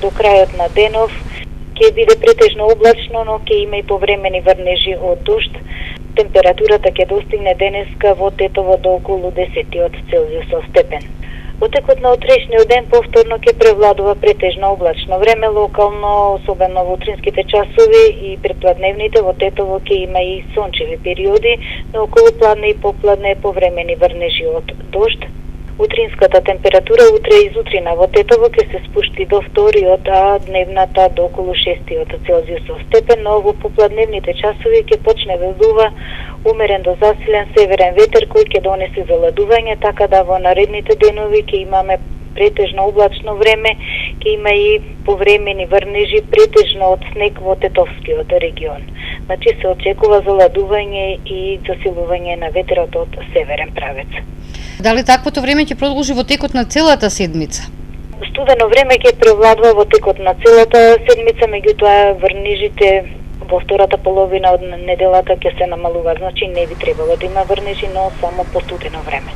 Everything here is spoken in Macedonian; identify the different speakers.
Speaker 1: до крајот на денов ќе биде претежно облачно, но ќе има и повремени врнежи од дожд. Температурата ќе достигне денеска во Тетово до околу 10 Целзиусов степен. Во текот на утрешниот ден повторно ќе превладува претежно облачно време, локално, особено во утринските часови и предпладневните во Тетово ќе има и сончеви периоди, но околу пладне и попладне повремени врнежи од дожд. Утринската температура утре изутрина во Тетово ќе се спушти до 2, а дневната до околу 6 Целзиусов степен, но во попладневните часови ќе почне да дува умерен до засилен северен ветер кој ќе донесе заладување, така да во наредните денови ќе имаме претежно облачно време, ќе има и повремени врнежи претежно од снег во Тетовскиот регион. Значи се очекува заладување и засилување на ветерот од северен правец.
Speaker 2: Дали таквото време ќе продолжи во текот на целата седмица?
Speaker 1: Студено време ќе превладува во текот на целата седмица, меѓутоа врнежите во втората половина од неделата ќе се намалуваат, значи не би требало да има врнежи, но само постудено време.